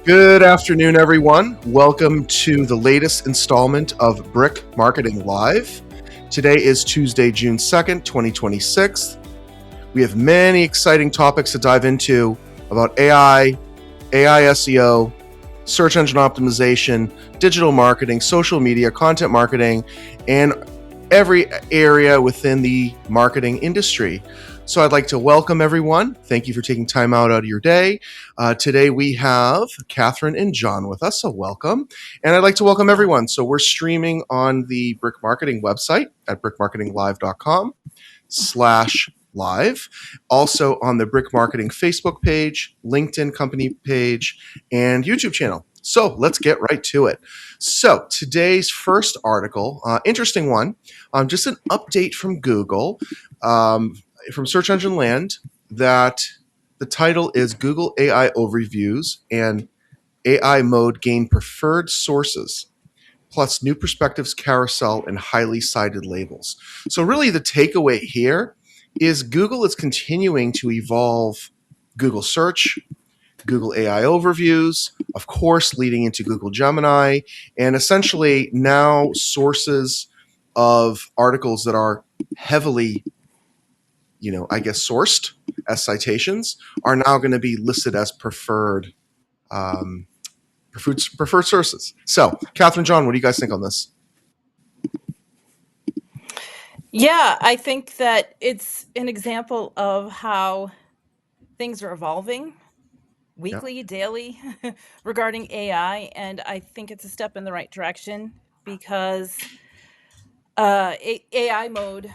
Good afternoon, everyone. Welcome to the latest installment of Brick Marketing Live. Today is Tuesday, June 2nd, 2026. We have many exciting topics to dive into about AI SEO, search engine optimization, digital marketing, social media, content marketing, and every area within the marketing industry. So I'd like to welcome everyone. Thank you for taking time out of your day. Today we have Catherine and John with us, so welcome. And I'd like to welcome everyone. So we're streaming on the Brick Marketing website at brickmarketinglive.com/live. Also on the Brick Marketing Facebook page, LinkedIn company page, and YouTube channel. So let's get right to it. So today's first article, interesting one, just an update from Google, from Search Engine Land, that the title is Google AI Overviews and AI Mode Gain Preferred Sources, plus New Perspectives Carousel and Highly Cited Labels. So really the takeaway here is Google is continuing to evolve Google Search, Google AI Overviews, of course, leading into Google Gemini, and essentially now sources of articles that are heavily sourced as citations are now going to be listed as preferred sources. So, Catherine, John, what do you guys think on this? Yeah, I think that it's an example of how things are evolving weekly, daily regarding AI, and I think it's a step in the right direction because AI mode.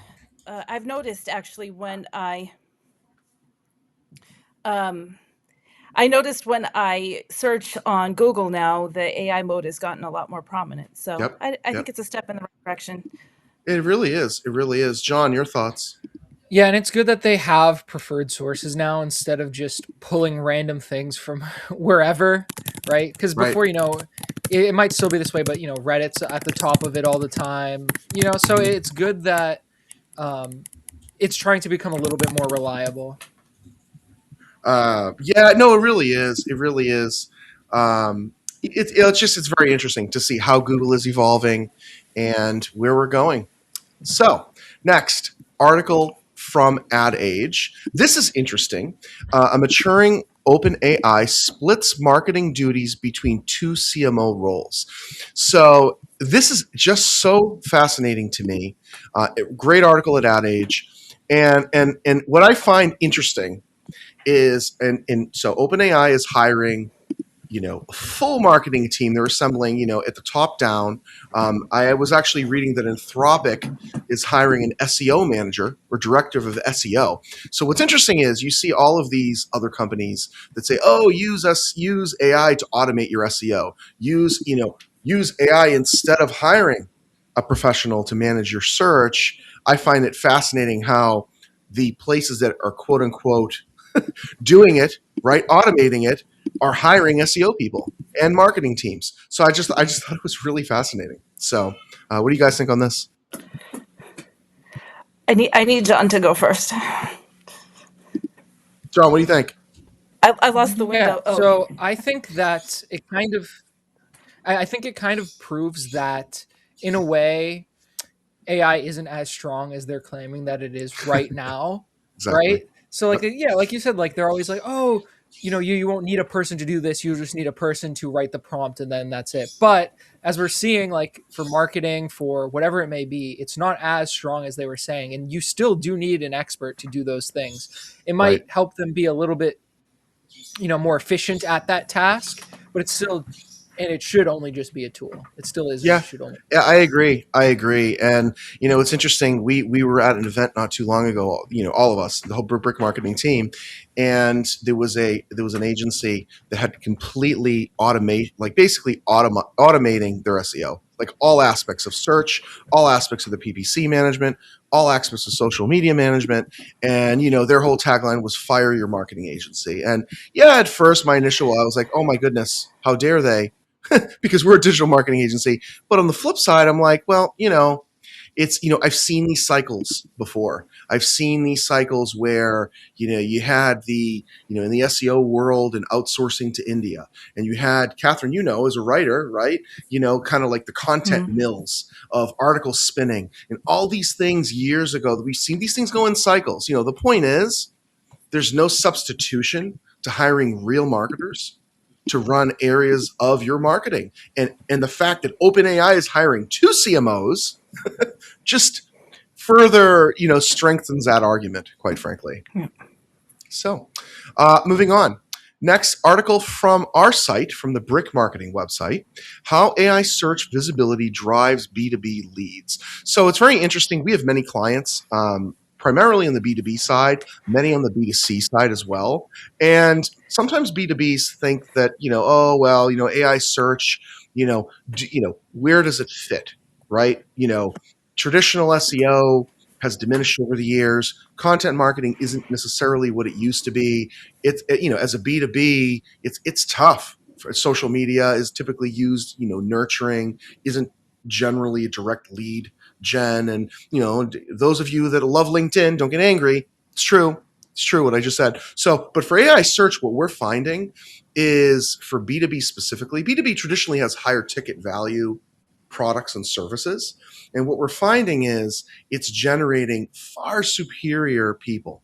I've noticed actually when I noticed when I search on Google now, the AI mode has gotten a lot more prominent. So I think it's a step in the right direction. It really is. It really is. John, your thoughts? Yeah, and it's good that they have preferred sources now instead of just pulling random things from wherever, right? Because before, it might still be this way, but Reddit's at the top of it all the time. So it's good that it's trying to become a little bit more reliable. It really is. It really is. It's very interesting to see how Google is evolving and where we're going. So, next article from Ad Age. This is interesting. A maturing OpenAI splits marketing duties between two CMO roles. So this is just so fascinating to me. Great article at Ad Age. And what I find interesting is, so OpenAI is hiring a full marketing team. They're assembling, at the top down. I was actually reading that Anthropic is hiring an SEO manager or director of SEO. So what's interesting is you see all of these other companies that say, "Oh, use AI to automate your SEO. Use AI instead of hiring a professional to manage your search." I find it fascinating how the places that are quote unquote doing it, right, automating it, are hiring SEO people and marketing teams. So I just thought it was really fascinating. So what do you guys think on this? I need John to go first. John, what do you think? I lost the window. Yeah, so I think that it kind of, I think it kind of proves that in a way, AI isn't as strong as they're claiming that it is right now, Exactly. right? So like you said, like they're always like, oh, you won't need a person to do this. You just need a person to write the prompt and then that's it. But as we're seeing, like for marketing, for whatever it may be, it's not as strong as they were saying. And you still do need an expert to do those things. It might help them be a little bit, more efficient at that task, but it's still, and it should only just be a tool. It still is. Yeah, it should only. Yeah, I agree. And it's interesting. We were at an event not too long ago. All of us, the whole Brick Marketing team, and there was an agency that had completely automating their SEO, like all aspects of search, all aspects of the PPC management, all aspects of social media management, and their whole tagline was "Fire your marketing agency." And at first, I was like, "Oh my goodness, how dare they?" Because we're a digital marketing agency. But on the flip side, I'm like, well, it's, I've seen these cycles before. I've seen these cycles where, you had in the SEO world and outsourcing to India. And you had, Catherine, as a writer, right? Kind of like the content Mhm. mills of article spinning and all these things years ago that we've seen these things go in cycles. The point is there's no substitution to hiring real marketers to run areas of your marketing. And the fact that OpenAI is hiring two CMOs just further, strengthens that argument, quite frankly. Yeah. So, moving on. Next article from our site, from the Brick Marketing website, how AI search visibility drives B2B leads. So it's very interesting. We have many clients, primarily on the B2B side, many on the B2C side as well. And sometimes B2Bs think that, oh, well, AI search, where does it fit, right? Traditional SEO has diminished over the years. Content marketing isn't necessarily what it used to be. It's as a B2B, it's tough. Social media is typically used, nurturing, isn't generally a direct lead gen. And those of you that love LinkedIn, don't get angry. It's true. It's true what I just said. So, but for AI search, what we're finding is for B2B specifically, B2B traditionally has higher ticket value products and services. And what we're finding is it's generating far superior people,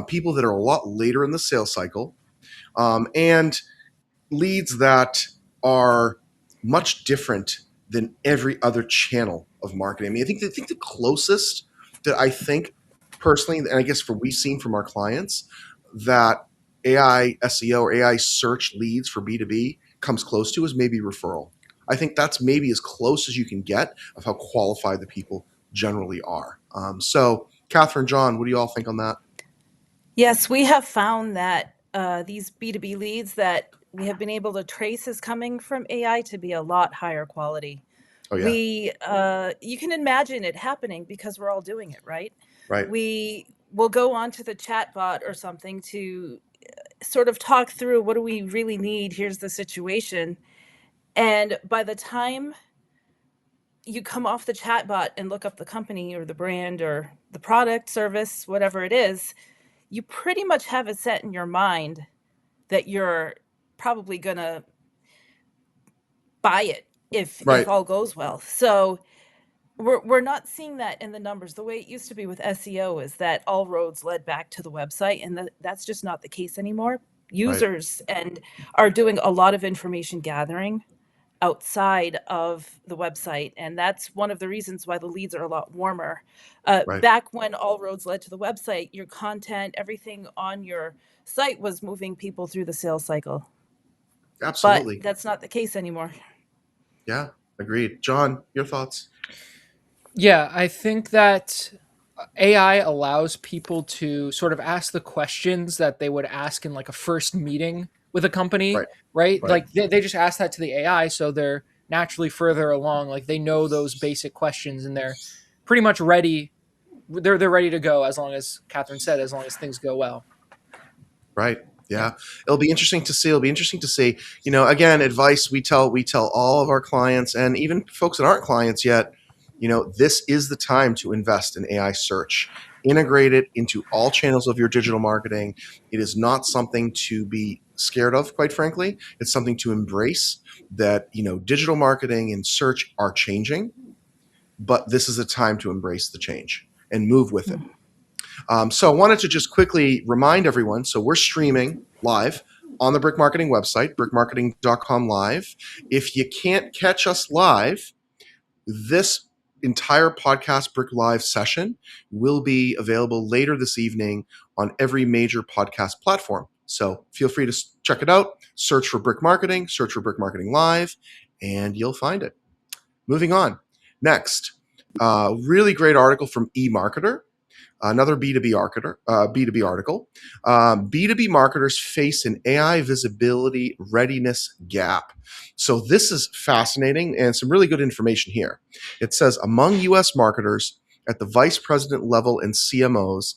people that are a lot later in the sales cycle, and leads that are much different than every other channel of marketing. I mean, I think the closest that I think personally, and I guess for we've seen from our clients, that AI SEO or AI search leads for B2B comes close to is maybe referral. I think that's maybe as close as you can get of how qualified the people generally are. So, Catherine, John, what do you all think on that? Yes, we have found that these B2B leads that we have been able to trace as coming from AI to be a lot higher quality. Oh yeah, You can imagine it happening because we're all doing it, right? right, We will go onto the chat bot or something to sort of talk through what do we really need? Here's the situation. And by the time you come off the chat bot and look up the company or the brand or the product, service, whatever it is, you pretty much have it set in your mind that you're probably going to buy it if right, all goes well. So we're not seeing that in the numbers. The way it used to be with SEO is that all roads led back to the website, and that's just not the case anymore. right, Users and are doing a lot of information gathering outside of the website, and that's one of the reasons why the leads are a lot warmer. right. Back when all roads led to the website, your content, everything on your site was moving people through the sales cycle, but Absolutely. that's not the case anymore. Yeah, agreed. John, your thoughts? Yeah, I think that AI allows people to sort of ask the questions that they would ask in like a first meeting with a company, Right, right? right, Like they just ask that to the AI, so they're naturally further along. Like they know those basic questions and they're pretty much ready. They're ready to go as long as Catherine said, as long as things go well. right. Yeah. Yeah, it'll be interesting to see. It'll be interesting to see. Again, advice we tell all of our clients, and even folks that aren't clients yet. This is the time to invest in AI search. Integrate it into all channels of your digital marketing. It is not something to be scared of, quite frankly. It's something to embrace. That digital marketing and search are changing, but this is a time to embrace the change and move with it. So I wanted to just quickly remind everyone. So we're streaming live on the Brick Marketing website, brickmarketing.com live. If you can't catch us live, this entire podcast Brick Live session will be available later this evening on every major podcast platform. So feel free to check it out. Search for Brick Marketing, search for Brick Marketing Live, and you'll find it. Moving on. Next, really great article from eMarketer. Another B2B article. B2B marketers face an AI visibility readiness gap. So this is fascinating and some really good information here. It says among US marketers at the vice president level and CMOs,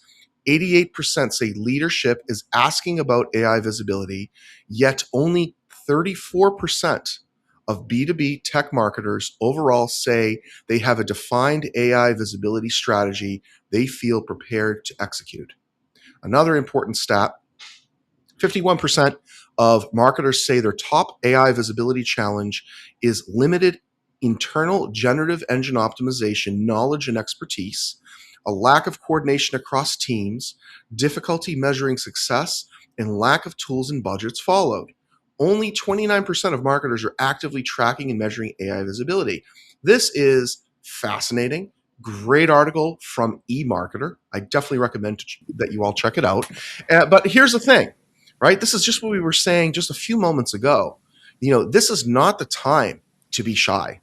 88% say leadership is asking about AI visibility, yet only 34% of B2B tech marketers overall say they have a defined AI visibility strategy they feel prepared to execute. Another important stat: 51% of marketers say their top AI visibility challenge is limited internal generative engine optimization knowledge and expertise, a lack of coordination across teams, difficulty measuring success, and lack of tools and budgets followed. Only 29% of marketers are actively tracking and measuring AI visibility. This is fascinating. Great article from eMarketer. I definitely recommend that you all check it out. But here's the thing, right? This is just what we were saying just a few moments ago. This is not the time to be shy.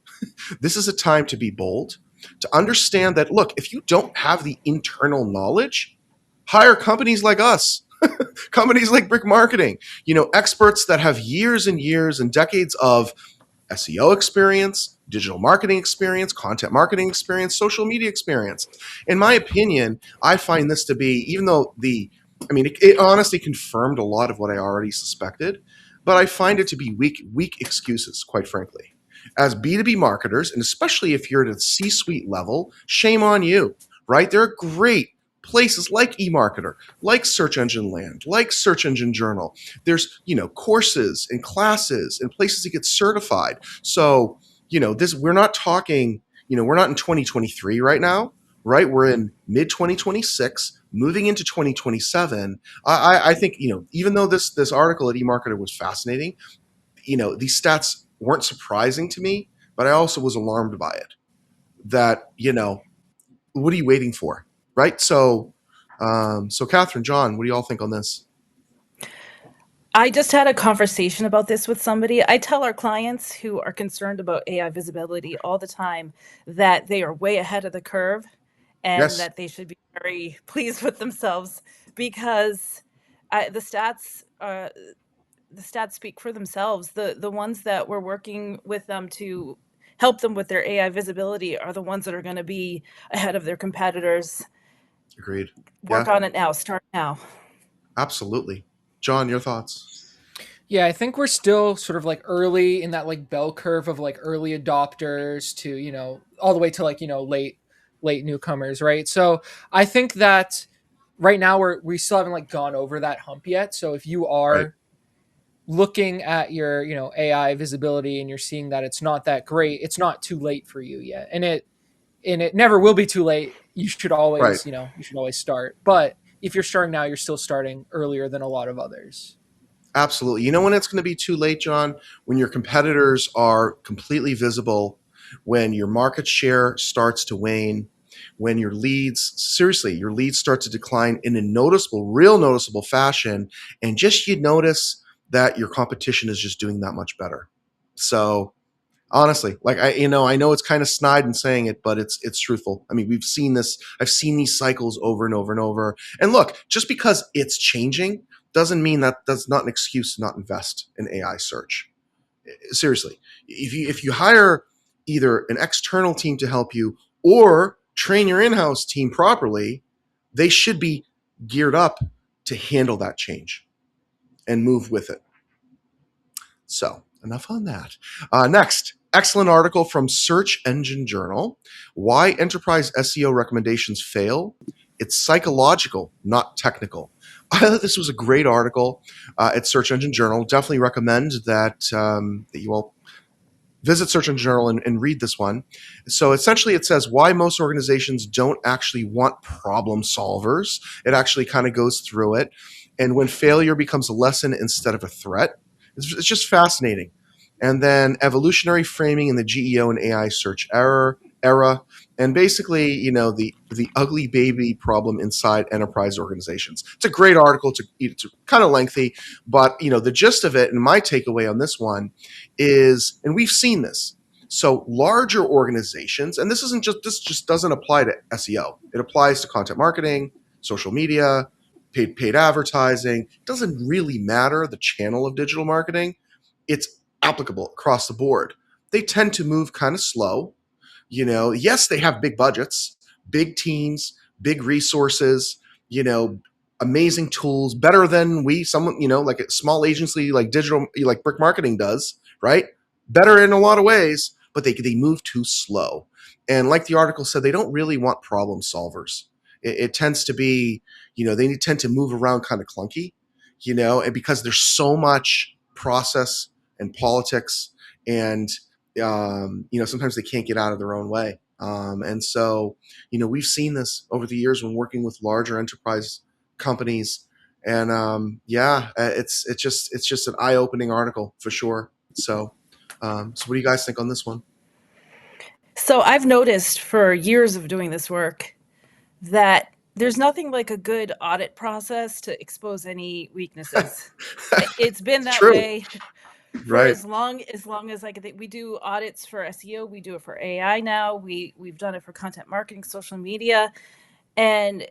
This is a time to be bold, to understand that, look, if you don't have the internal knowledge, hire companies like us, companies like Brick Marketing, experts that have years and years and decades of SEO experience, digital marketing experience, content marketing experience, social media experience. In my opinion, I find this to be, even though it honestly confirmed a lot of what I already suspected, but I find it to be weak excuses, quite frankly. As B2B marketers, and especially if you're at a C-suite level, shame on you, right? There are great places like eMarketer, like Search Engine Land, like Search Engine Journal. There's, courses and classes and places to get certified. So, we're not talking, we're not in 2023 right now, right? We're in mid 2026, moving into 2027. I think, even though this article at eMarketer was fascinating, these stats weren't surprising to me, but I also was alarmed by it. That, what are you waiting for, right? So, Catherine, John, what do you all think on this? I just had a conversation about this with somebody. I tell our clients who are concerned about AI visibility all the time that they are way ahead of the curve and Yes, that they should be very pleased with themselves because the stats speak for themselves. The ones that we're working with them to help them with their AI visibility are the ones that are going to be ahead of their competitors. agreed. Work Yeah, on it now. Start now. absolutely. John, your thoughts? Yeah, I think we're still sort of like early in that like bell curve of like early adopters to, all the way to like, late newcomers, right? So I think that right now we still haven't like gone over that hump yet. So if you Right. are looking at your, AI visibility and you're seeing that it's not that great, it's not too late for you yet. And it never will be too late. You should Right. always, start. But if you're starting now, you're still starting earlier than a lot of others. Absolutely. You know when it's going to be too late, John? When your competitors are completely visible, when your market share starts to wane, when your leads start to decline in a real noticeable fashion, and just you notice that your competition is just doing that much better. So honestly, like I know it's kind of snide in saying it, but it's truthful. I mean, we've seen this. I've seen these cycles over and over and over. And look, just because it's changing doesn't mean that that's not an excuse to not invest in AI search. Seriously, if you hire either an external team to help you or train your in-house team properly, they should be geared up to handle that change and move with it. So, enough on that. Next, excellent article from Search Engine Journal: Why Enterprise SEO Recommendations Fail. It's psychological, not technical. I thought this was a great article at Search Engine Journal. Definitely recommend that you all visit Search Engine Journal and read this one. So essentially, it says why most organizations don't actually want problem solvers. It actually kind of goes through it, and when failure becomes a lesson instead of a threat. It's just fascinating. And then evolutionary framing in the GEO and AI search era, and basically, the ugly baby problem inside enterprise organizations. It's a great article. It's kind of lengthy, but the gist of it and my takeaway on this one is, and we've seen this. So larger organizations, and this just doesn't apply to SEO. It applies to content marketing, social media, paid advertising. It doesn't really matter the channel of digital marketing. It's applicable across the board. They tend to move kind of slow. Yes, they have big budgets, big teams, big resources, amazing tools, better than someone, like a small agency like digital, like Brick Marketing does, right? better in a lot of ways, but they move too slow. And like the article said, they don't really want problem solvers. It tends to be, they tend to move around kind of clunky, and because there's so much process and politics, and sometimes they can't get out of their own way. And so, we've seen this over the years when working with larger enterprise companies. And it's just an eye opening article for sure. So what do you guys think on this one? So I've noticed for years of doing this work that there's nothing like a good audit process to expose any weaknesses. It's been It's that true, way for right? as long as I can think. We do audits for SEO, we do it for AI now. We've done it for content marketing, social media, and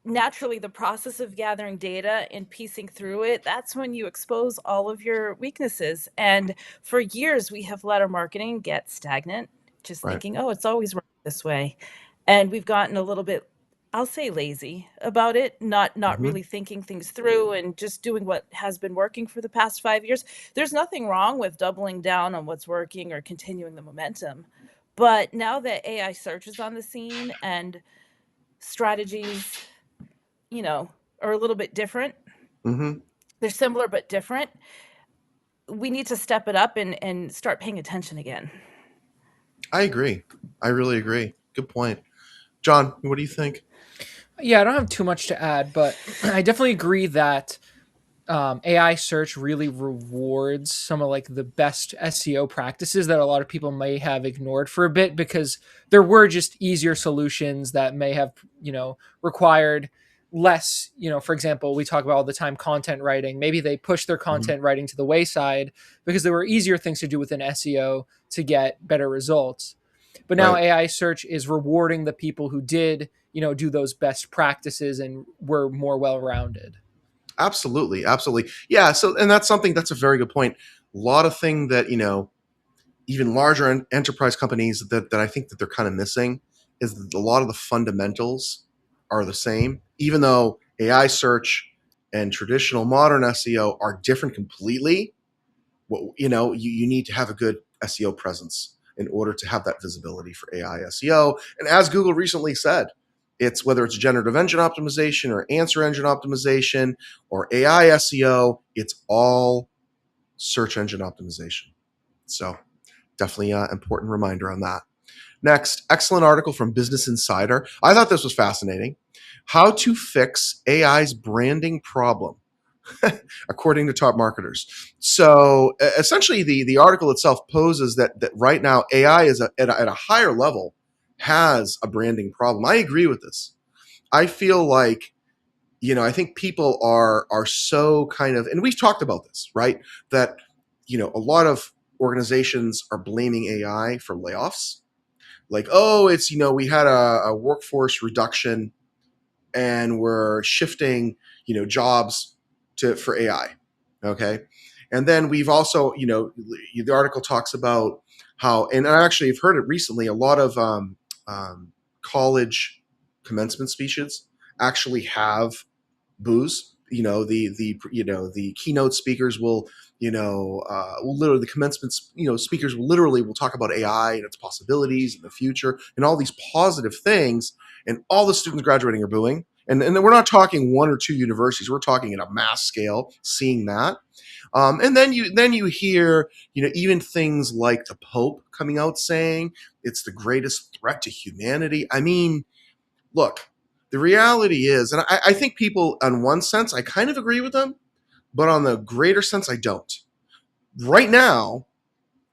naturally the process of gathering data and piecing through it, that's when you expose all of your weaknesses. And for years we have let our marketing get stagnant, just Right. thinking, oh, it's always worked this way. And we've gotten a little bit, I'll say, lazy about it, not Hmm. really thinking things through and just doing what has been working for the past 5 years. There's nothing wrong with doubling down on what's working or continuing the momentum, but now that AI search is on the scene and strategies, you know, are a little bit different. Hmm. They're similar but different. We need to step it up and start paying attention again. I agree. I really agree. Good point. John, what do you think? Yeah, I don't have too much to add, but I definitely agree that AI search really rewards some of like the best SEO practices that a lot of people may have ignored for a bit because there were just easier solutions that may have, required less, for example, we talk about all the time content writing. Maybe they pushed their Hmm. content writing to the wayside because there were easier things to do within SEO to get better results. But now Right. AI search is rewarding the people who did, do those best practices and were more well-rounded. Absolutely. Absolutely. Yeah. So, and that's a very good point. A lot of thing that, even larger enterprise companies that I think that they're kind of missing is that a lot of the fundamentals are the same, even though AI search and traditional modern SEO are different completely. You need to have a good SEO presence in order to have that visibility for AI SEO. And as Google recently said, it's whether it's generative engine optimization or answer engine optimization or AI SEO, it's all search engine optimization. So definitely an important reminder on that. Next, excellent article from Business Insider. I thought this was fascinating. How to fix AI's branding problem, according to top marketers. So essentially, the article itself poses that right now AI is at a higher level has a branding problem. I agree with this. I feel like I think people are so kind of, and we've talked about this, right? That a lot of organizations are blaming AI for layoffs. Like, oh, it's we had a workforce reduction and we're shifting, jobs for AI. Okay. And then we've also, the article talks about how, and I actually have heard it recently, a lot of college commencement speeches actually have booze. The keynote speakers will literally the commencement speakers will talk about AI and its possibilities in the future and all these positive things, and all the students graduating are booing. And then we're not talking one or two universities; we're talking at a mass scale. Seeing that, and then you hear even things like the Pope coming out saying it's the greatest threat to humanity. I mean, look, the reality is, and I think people, on one sense, I kind of agree with them, but on the greater sense, I don't. Right now,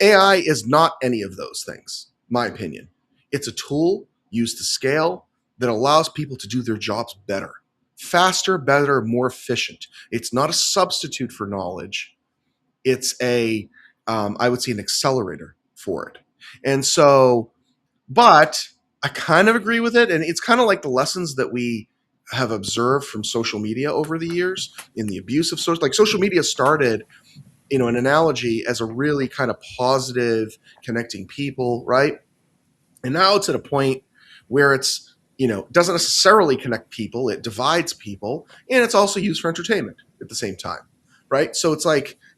AI is not any of those things, my opinion. It's a tool used to scale that allows people to do their jobs better, faster, better, more efficient. It's not a substitute for knowledge. It's I would say, an accelerator for it. And so, but I kind of agree with it. And it's kind of like the lessons that we have observed from social media over the years in the abuse of social, like social media started, an analogy as a really kind of positive connecting people, right? And now it's at a point where it's, doesn't necessarily connect people, it divides people, and it's also used for entertainment at the same time. right? So it's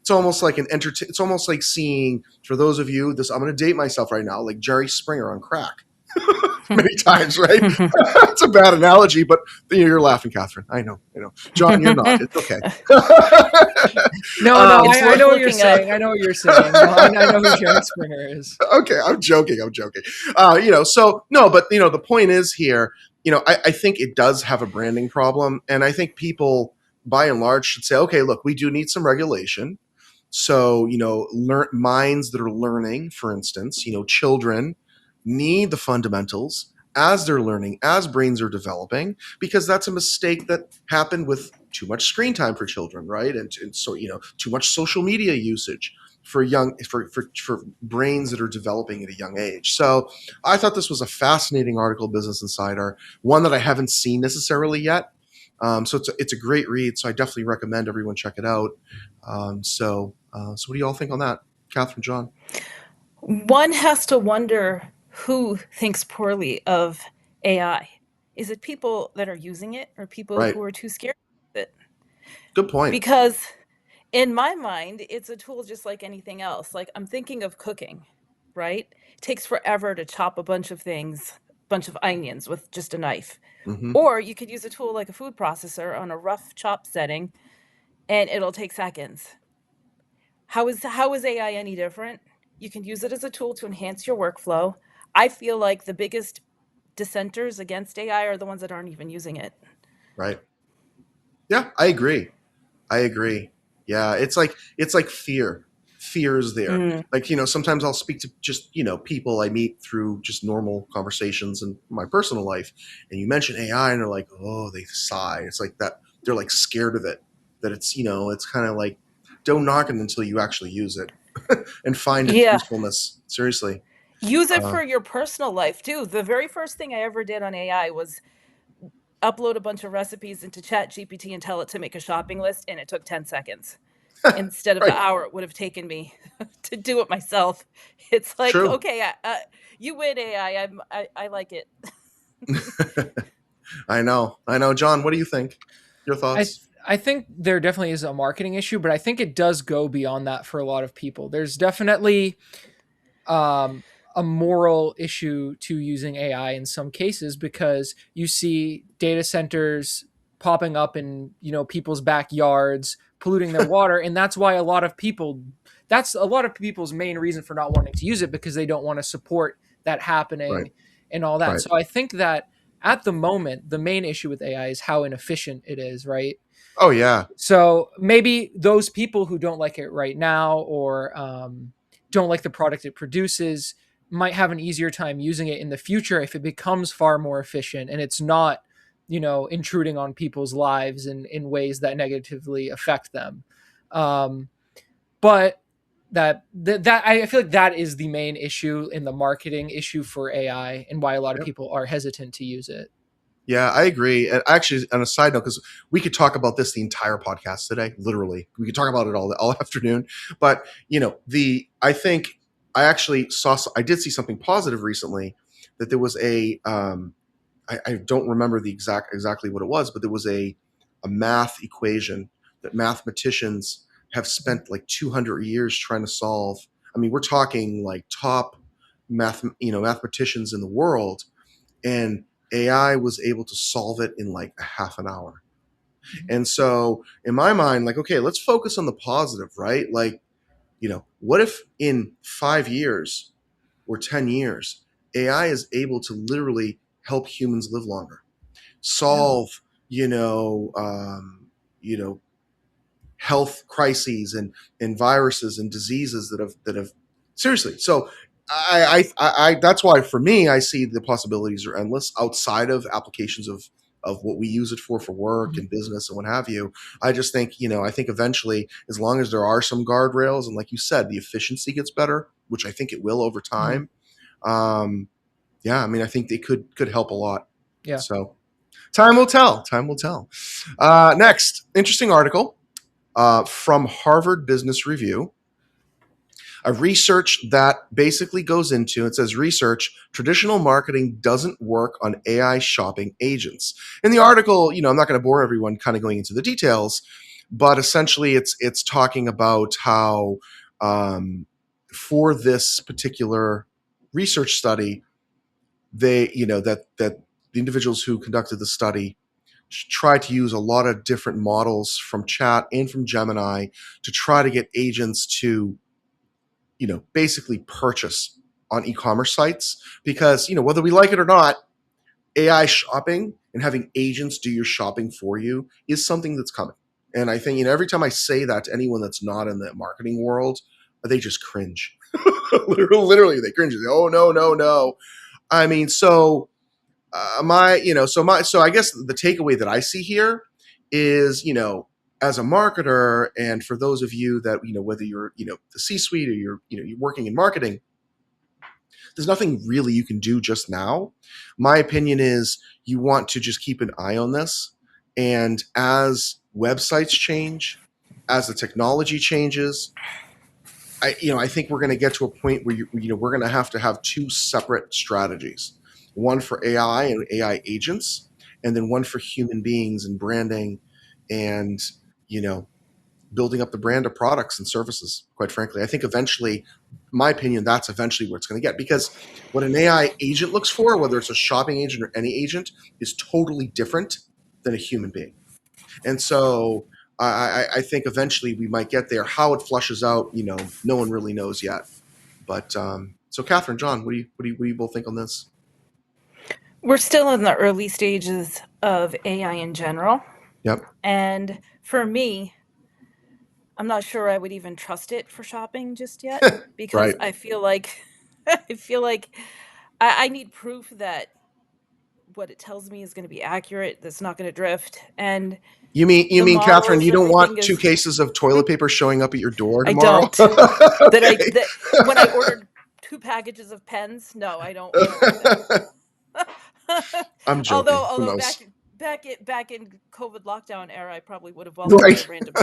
almost like it's almost like seeing, for those of you, this, I'm going to date myself right now, like Jerry Springer on crack. Many times, right? It's a bad analogy, but you're laughing, Catherine. I know. John, you're not. It's okay. No, no, It's I worth know what you're looking up. saying. I know what you're saying. No, I know who Jerry Springer is. Okay, I'm joking. So no, but the point is here, I think it does have a branding problem, and I think people, by and large, should say, okay, look, we do need some regulation. So, minds that are learning, for instance, children need the fundamentals as they're learning, as brains are developing, because that's a mistake that happened with too much screen time for children, right? And so, too much social media usage for for brains that are developing at a young age. So I thought this was a fascinating article, Business Insider, one that I haven't seen necessarily yet. So it's a great read. So I definitely recommend everyone check it out. So what do you all think on that, Catherine, John? One has to wonder who thinks poorly of AI. Is it people that are using it or people Right. who are too scared of it? Good point. Because in my mind, it's a tool just like anything else. Like I'm thinking of cooking, right? It takes forever to chop a bunch of things, bunch of onions with just a knife. Hmm. Or you could use a tool like a food processor on a rough chop setting and it'll take seconds. How is AI any different? You can use it as a tool to enhance your workflow. I feel like the biggest dissenters against AI are the ones that aren't even using it. Right. Yeah, I agree. I agree. Yeah, it's like fear. Fear is there. Mm. Like, sometimes I'll speak to just, people I meet through just normal conversations in my personal life, and you mention AI and they're like, "Oh," they sigh. It's like that they're like scared of it. That it's kind of like, don't knock it until you actually use it and find its Yeah. usefulness. Seriously. Use it Uh, for your personal life too. The very first thing I ever did on AI was upload a bunch of recipes into Chat GPT and tell it to make a shopping list, and it took 10 seconds instead of the right. hour it would have taken me to do it myself. It's like, True. okay, you win AI. I like it. I know. I know. John, what do you think? Your thoughts? I think there definitely is a marketing issue, but I think it does go beyond that for a lot of people. There's definitely um, a moral issue to using AI in some cases because you see data centers popping up in people's backyards, polluting their water, and that's a lot of people's main reason for not wanting to use it because they don't want to support that Right. happening and all that. Right. So I think that at the moment, the main issue with AI is how inefficient it is, right? Oh yeah. So maybe those people who don't like it right now or don't like the product it produces might have an easier time using it in the future if it becomes far more efficient and it's not, intruding on people's lives in ways that negatively affect them. Um, but that I feel like that is the main issue in the marketing issue for AI and why a lot of Yep. people are hesitant to use it. Yeah, I agree. And actually, on a side note, because we could talk about this the entire podcast today, literally, we could talk about it all afternoon. But I think I did see something positive recently, that there was I don't remember exactly what it was, but there was a math equation that mathematicians have spent like 200 years trying to solve. I mean, we're talking like top mathematicians in the world, and AI was able to solve it in like a half an hour. And so in my mind, like, okay, let's focus on the positive, right? Like, what if in 5 years or 10 years, AI is able to literally help humans live longer, Yeah. solve, you know, health crises and viruses and diseases that have seriously. So that's why for me, I see the possibilities are endless outside of applications of what we use it for work Mhm. and business and what have you. I just think, I think eventually, as long as there are some guardrails and like you said, the efficiency gets better, which I think it will over Mhm. time. Um, yeah, I mean, I think they could help a lot. Yeah. So time will tell. Time will tell. Next, interesting article from Harvard Business Review. A research that basically goes into, it says research, traditional marketing doesn't work on AI shopping agents. In the article, I'm not going to bore everyone kind of going into the details, but essentially it's talking about how for this particular research study, they, that the individuals who conducted the study tried to use a lot of different models from chat and from Gemini to try to get agents to, basically purchase on e-commerce sites, because, whether we like it or not, AI shopping and having agents do your shopping for you is something that's coming. And I think, every time I say that to anyone that's not in the marketing world, they just cringe. Literally, they cringe. They say, oh, no, no, no. I mean, so so I guess the takeaway that I see here is, as a marketer, and for those of you that, whether you're, the C-suite or you're working in marketing, there's nothing really you can do just now. My opinion is you want to just keep an eye on this. And as websites change, as the technology changes, I think we're going to get to a point where we're going to have two separate strategies: one for AI and AI agents, and then one for human beings and branding, and you know building up the brand of products and services. Quite frankly, I think eventually, my opinion, that's eventually where it's going to get, because what an AI agent looks for, whether it's a shopping agent or any agent, is totally different than a human being. And so I think eventually we might get there. How it flushes out, no one really knows yet. But so, Catherine, John, what do you both think on this? We're still in the early stages of AI in general. Yep. And for me, I'm not sure I would even trust it for shopping just yet, because Right. I feel like I feel like I need proof that what it tells me is going to be accurate, that's not going to drift. And You the mean, Catherine, models, you don't want everything 2 cases of toilet paper showing up at your door I tomorrow? don't. Okay. That when I ordered 2 packages of pens, no, I don't want that. I'm although joking. Who although knows? back in COVID lockdown era, I probably would have welcomed Right. a random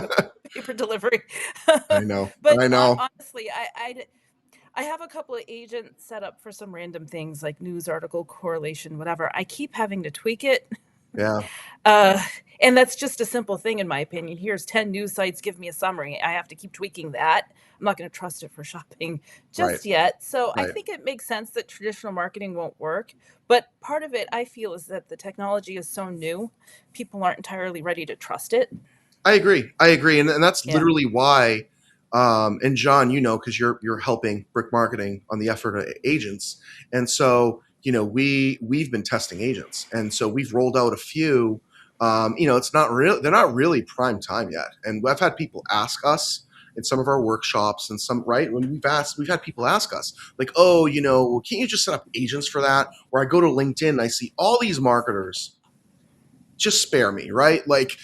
paper delivery. I know. But I know. honestly, I have a couple of agents set up for some random things like news article correlation, whatever. I keep having to tweak it. Yeah. Uh, and that's just a simple thing, in my opinion. Here's 10 news sites, give me a summary. I have to keep tweaking that. I'm not going to trust it for shopping Right. just yet. So I Right. think it makes sense that traditional marketing won't work. But part of it, I feel, is that the technology is so new, people aren't entirely ready to trust it. I agree. I agree, and that's Yeah. literally why. And John, because you're helping Brick Marketing on the effort of agents, and so we've been testing agents, and so we've rolled out a few. It's not real; they're not really prime time yet, and I've had people ask us in some of our workshops, and some right when we've had people ask us like, oh, can't you just set up agents for that? Or I go to LinkedIn and I see all these marketers, just spare me, right? Like,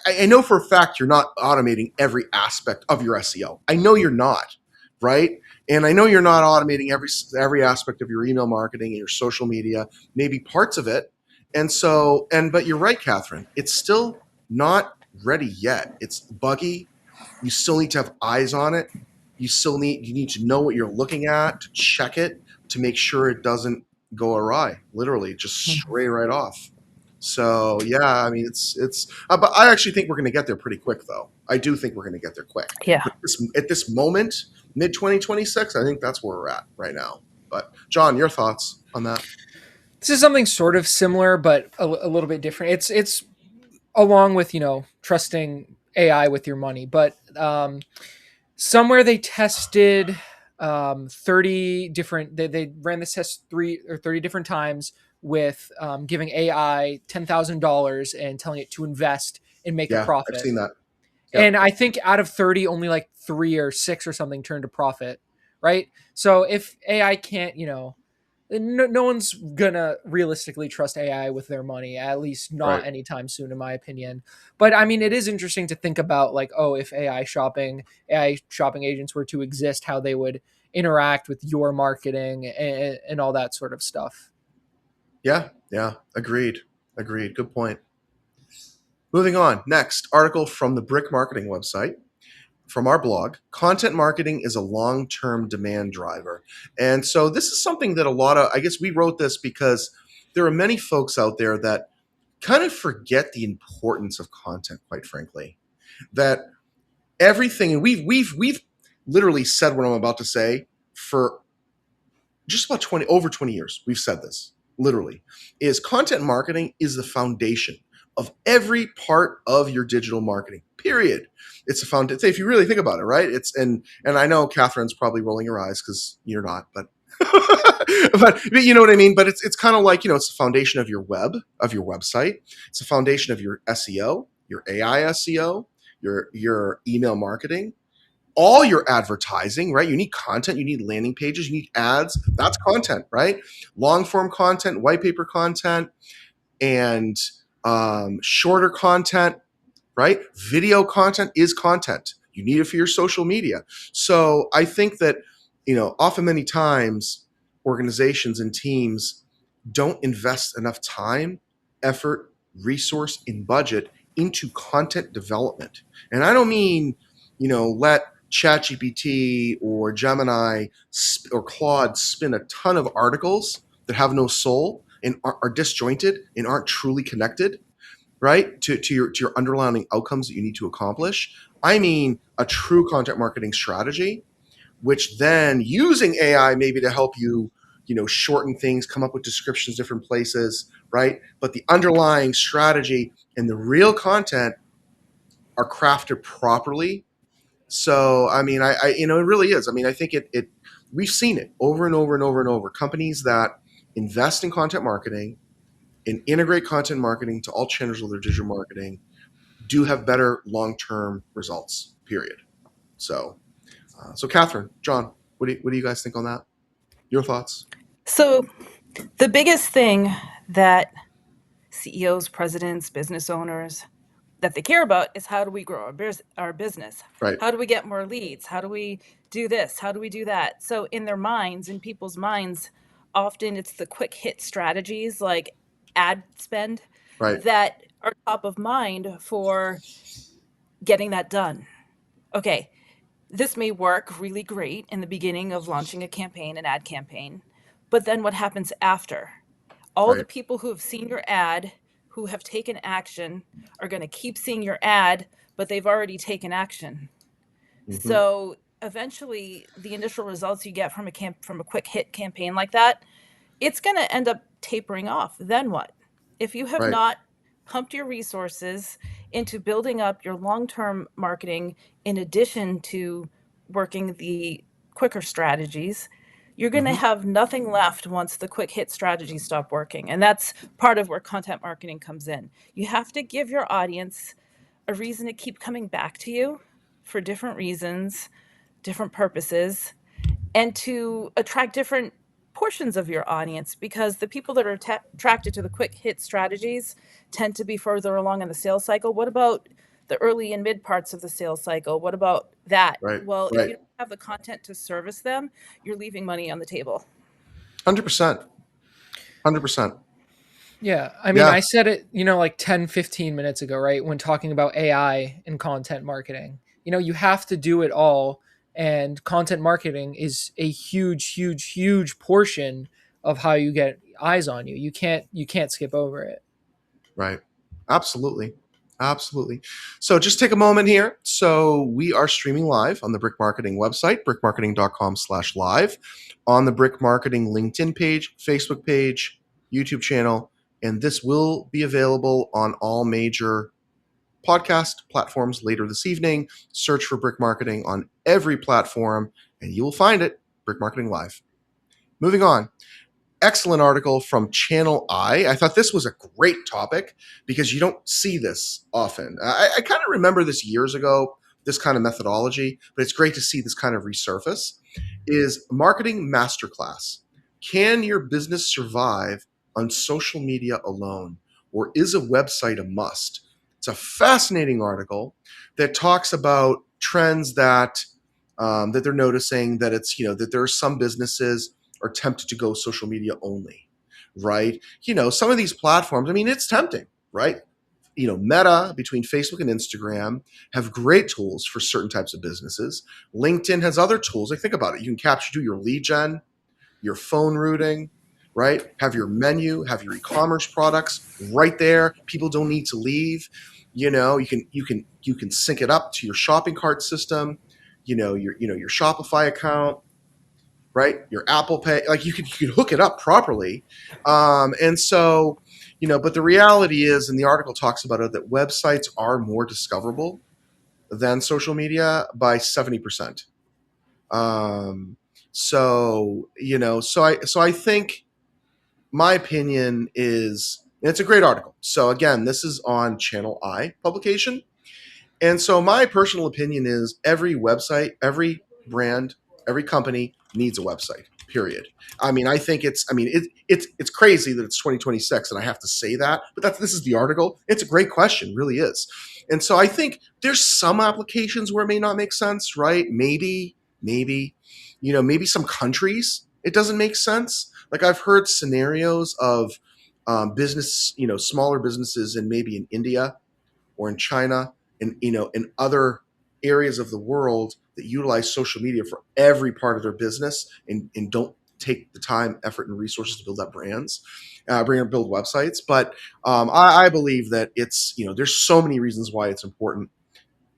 I know for a fact you're not automating every aspect of your SEO. I know you're not, right? And I know you're not automating every aspect of your email marketing and your social media, maybe parts of it. And so, but you're right, Catherine. It's still not ready yet. It's buggy. You still need to have eyes on it. You need to know what you're looking at, to check it, to make sure it doesn't go awry. Literally, just stray right off. So yeah, I mean but I actually think we're going to get there pretty quick, though. I do think we're going to get there quick. Yeah. But at this moment, mid 2026, I think that's where we're at right now. But John, your thoughts on that? This is something sort of similar, but a little bit different. It's along with trusting AI with your money, but somewhere they tested 30 different. They ran this test 30 different times with giving AI $10,000 and telling it to invest and make a Yeah, I've profit. seen that. Yep. And I think out of 30, only like 3 or 6 or something turned a profit, right? So if AI can't, no one's gonna realistically trust AI with their money, at least not Right. anytime soon, in my opinion. But I mean, it is interesting to think about, like, oh, if AI shopping agents were to exist, how they would interact with your marketing and all that sort of stuff. Yeah. Yeah. Agreed. Agreed. Good point. Moving on. Next article from the Brick Marketing website. From our blog, content marketing is a long-term demand driver. And so this is something that I guess we wrote this because there are many folks out there that kind of forget the importance of content, quite frankly. that everything, and we've literally said what I'm about to say for just about over 20 years. We've said this literally, is content marketing is the foundation of every part of your digital marketing, period. It's a foundation. If you really think about it, right? And I know Catherine's probably rolling her eyes because you're not, but but you know what I mean? But it's kind of like, it's the foundation of your website. It's the foundation of your SEO, your AI SEO, your email marketing, all your advertising, right? You need content, you need landing pages, you need ads. That's content, right? Long form content, white paper content, and shorter content, right? Video content is content. You need it for your social media. So I think that, often many times organizations and teams don't invest enough time, effort, resource, and budget into content development. And I don't mean, let ChatGPT or Gemini or Claude spin a ton of articles that have no soul and are disjointed and aren't truly connected, right, to your underlying outcomes that you need to accomplish. I mean a true content marketing strategy, which then using AI maybe to help you, shorten things, come up with descriptions different places, right? But the underlying strategy and the real content are crafted properly. So I mean, it really is. I mean, I think it we've seen it over and over and over and over. Companies that invest in content marketing and integrate content marketing to all channels of their digital marketing do have better long-term results, period. So Catherine, John, what do you guys think on that? Your thoughts? So the biggest thing that CEOs, presidents, business owners that they care about is how do we grow our business? Right, How do we get more leads? How do we do this? How do we do that? So in their minds, in people's minds, often it's the quick hit strategies like ad spend right, that are top of mind for getting that done. Okay, this may work really great in the beginning of launching a campaign, an ad campaign, but then what happens after? All the right. people who have seen your ad, who have taken action, are going to keep seeing your ad, but they've already taken action. Hmm. So eventually, the initial results you get from a quick hit campaign like that, it's going to end up tapering off. Then what? If you have Right. not pumped your resources into building up your long-term marketing in addition to working the quicker strategies, you're going to Hmm. have nothing left once the quick hit strategies stop working. And that's part of where content marketing comes in. You have to give your audience a reason to keep coming back to you for different reasons, different purposes, and to attract different portions of your audience, because the people that are attracted to the quick hit strategies tend to be further along in the sales cycle. What about the early and mid parts of the sales cycle? What about that? Right. Well, if Right. you don't have the content to service them, you're leaving money on the table. 100%. 100%. Yeah, I mean, Yeah. I said it, like 10, 15 minutes ago, right? When talking about AI and content marketing. You have to do it all, and content marketing is a huge, huge, huge portion of how you get eyes on you. You can't skip over it. Right. Absolutely. Absolutely. So just take a moment here. So we are streaming live on the Brick Marketing website, brickmarketing.com/live, on the Brick Marketing LinkedIn page, Facebook page, YouTube channel, and this will be available on all major podcast platforms later this evening. Search for Brick Marketing on every platform and you will find it, Brick Marketing Live. Moving on. Excellent article from Channel I. I thought this was a great topic because you don't see this often. I kind of remember this years ago, this kind of methodology, but it's great to see this kind of resurface. Is marketing masterclass. Can your business survive on social media alone? Or is a website a must? It's a fascinating article that talks about trends that they're noticing, that it's, that there are some businesses are tempted to go social media only, right? Some of these platforms, I mean, it's tempting, right? Meta, between Facebook and Instagram, have great tools for certain types of businesses. LinkedIn has other tools. Like, think about it. You can do your lead gen, your phone routing, right? Have your menu, have your e-commerce products right there. People don't need to leave. You know, you can sync it up to your shopping cart system, your Shopify account, right? Your Apple Pay, like you could hook it up properly. And so, but the reality is, and the article talks about it, that websites are more discoverable than social media by 70%. So I think my opinion is, and it's a great article. So again, this is on Channel I publication. And so my personal opinion is every website, every brand, every company needs a website. Period. I mean, I think it's crazy that it's 2026 and I have to say that, but this is the article. It's a great question, really is. And so I think there's some applications where it may not make sense, right? Maybe, maybe some countries it doesn't make sense. Like I've heard scenarios of business, smaller businesses in maybe in India or in China and in other areas of the world that utilize social media for every part of their business and don't take the time, effort, and resources to build up brands, build websites. But I believe that there's so many reasons why it's important.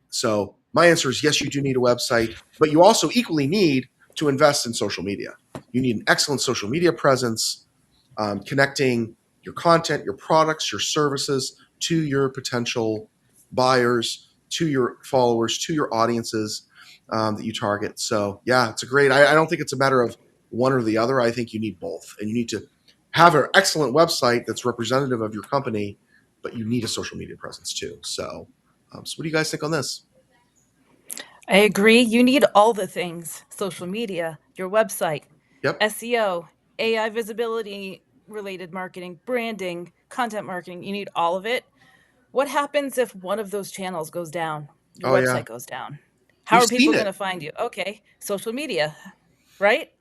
So my answer is yes, you do need a website, but you also equally need to invest in social media. You need an excellent social media presence, connecting your content, your products, your services to your potential buyers, to your followers, to your audiences that you target. So yeah, it's a great. I don't think it's a matter of one or the other. I think you need both, and you need to have an excellent website that's representative of your company, but you need a social media presence too. So what do you guys think on this? I agree. You need all the things: social media, your website, Yep. SEO, AI visibility related marketing, branding, content marketing. You need all of it. What happens if one of those channels goes down? Your Oh yeah, website goes down. How we've are people seen going it. to find you? Okay, social media, right?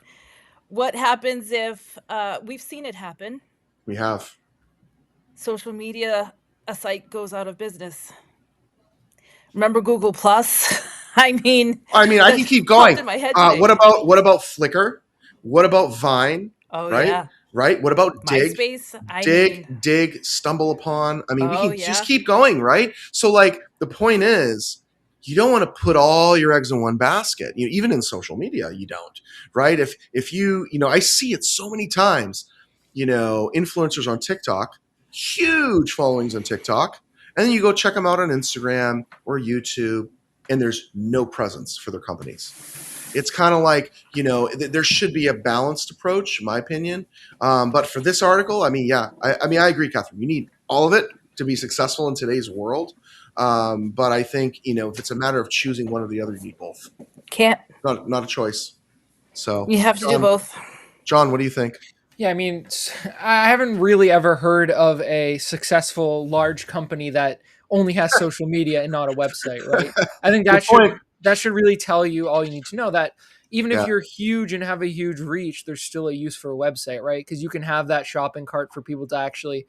What happens if we've seen it happen? We have. Social media, a site goes out of business. Remember Google Plus? I mean, I mean, I that can keep popped going. in my head What today. about Flickr? What about Vine? Oh Right, yeah, right. What about Dig? MySpace. I mean, Stumble Upon. I mean, we oh can just yeah, keep going, right? So, like, the point is, you don't want to put all your eggs in one basket. Even in social media, you don't, right? If I see it so many times. Influencers on TikTok, huge followings on TikTok, and then you go check them out on Instagram or YouTube, and there's no presence for their companies. It's kind of like, there should be a balanced approach, in my opinion. But for this article, I mean, yeah, I agree, Catherine. You need all of it to be successful in today's world. But I think, if it's a matter of choosing one or the other, you need both. can't. Not a choice. So, You have to do both. John, what do you think? Yeah, I mean, I haven't really ever heard of a successful large company that only has social media and not a website, right? I think Good point. that should really tell you all you need to know, that even if Yeah. you're huge and have a huge reach, there's still a use for a website, right? Because you can have that shopping cart for people to actually,